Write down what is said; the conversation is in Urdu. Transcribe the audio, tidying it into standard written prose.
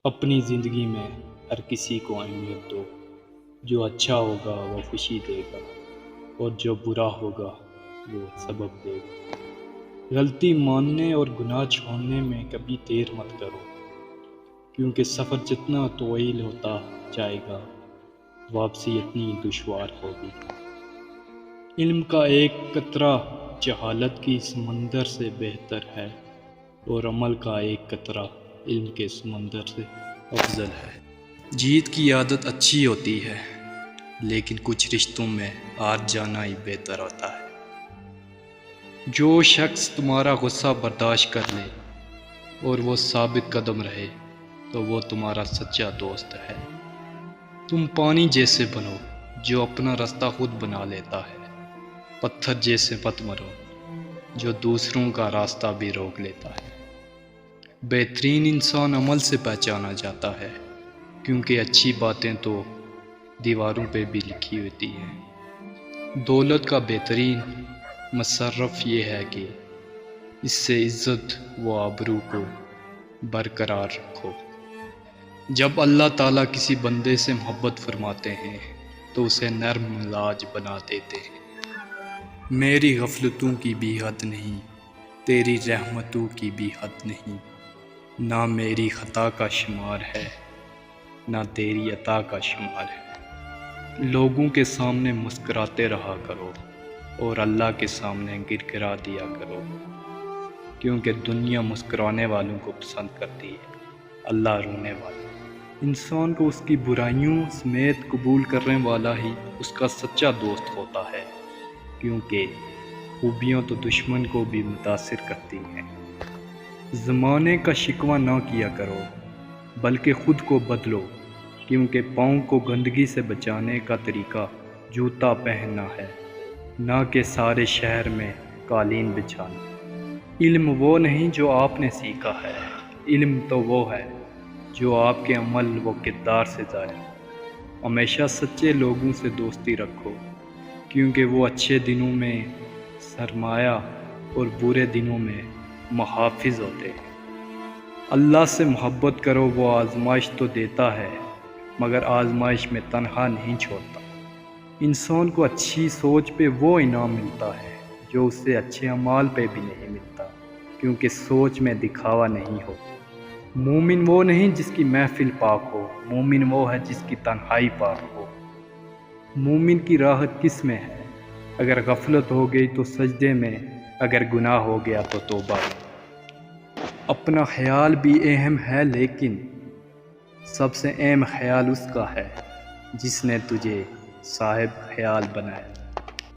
اپنی زندگی میں ہر کسی کو اہمیت دو۔ جو اچھا ہوگا وہ خوشی دے گا، اور جو برا ہوگا وہ سبب دے گا۔ غلطی ماننے اور گناہ چھوڑنے میں کبھی دیر مت کرو، کیونکہ سفر جتنا طویل ہوتا جائے گا واپسی اتنی دشوار ہوگی۔ علم کا ایک قطرہ جہالت کی سمندر سے بہتر ہے، اور عمل کا ایک قطرہ علم کے سمندر سے افضل ہے۔ جیت کی عادت اچھی ہوتی ہے، لیکن کچھ رشتوں میں ہار جانا ہی بہتر ہوتا ہے۔ جو شخص تمہارا غصہ برداشت کر لے اور وہ ثابت قدم رہے تو وہ تمہارا سچا دوست ہے۔ تم پانی جیسے بنو جو اپنا راستہ خود بنا لیتا ہے، پتھر جیسے مت مرو جو دوسروں کا راستہ بھی روک لیتا ہے۔ بہترین انسان عمل سے پہچانا جاتا ہے، کیونکہ اچھی باتیں تو دیواروں پہ بھی لکھی ہوتی ہیں۔ دولت کا بہترین مصرف یہ ہے کہ اس سے عزت و آبرو کو برقرار رکھو۔ جب اللہ تعالیٰ کسی بندے سے محبت فرماتے ہیں تو اسے نرم مزاج بنا دیتے ہیں۔ میری غفلتوں کی بھی حد نہیں، تیری رحمتوں کی بھی حد نہیں۔ نہ میری خطا کا شمار ہے، نہ تیری عطا کا شمار ہے۔ لوگوں کے سامنے مسکراتے رہا کرو اور اللہ کے سامنے گڑگڑا دیا کرو، کیونکہ دنیا مسکرانے والوں کو پسند کرتی ہے، اللہ رونے والے۔ انسان کو اس کی برائیوں سمیت قبول کرنے والا ہی اس کا سچا دوست ہوتا ہے، کیونکہ خوبیاں تو دشمن کو بھی متاثر کرتی ہیں۔ زمانے کا شکوہ نہ کیا کرو، بلکہ خود کو بدلو، کیونکہ پاؤں کو گندگی سے بچانے کا طریقہ جوتا پہننا ہے، نہ کہ سارے شہر میں قالین بچھانا۔ علم وہ نہیں جو آپ نے سیکھا ہے، علم تو وہ ہے جو آپ کے عمل و کردار سے ظاہر ہو۔ ہمیشہ سچے لوگوں سے دوستی رکھو، کیونکہ وہ اچھے دنوں میں سرمایہ اور برے دنوں میں محافظ ہوتے ہیں۔ اللہ سے محبت کرو، وہ آزمائش تو دیتا ہے مگر آزمائش میں تنہا نہیں چھوڑتا۔ انسان کو اچھی سوچ پہ وہ انعام ملتا ہے جو اسے اچھے اعمال پہ بھی نہیں ملتا، کیونکہ سوچ میں دکھاوا نہیں ہو۔ مومن وہ نہیں جس کی محفل پاک ہو، مومن وہ ہے جس کی تنہائی پاک ہو۔ مومن کی راحت کس میں ہے؟ اگر غفلت ہو گئی تو سجدے میں، اگر گناہ ہو گیا تو توبہ میں۔ اپنا خیال بھی اہم ہے، لیکن سب سے اہم خیال اس کا ہے جس نے تجھے صاحب خیال بنایا۔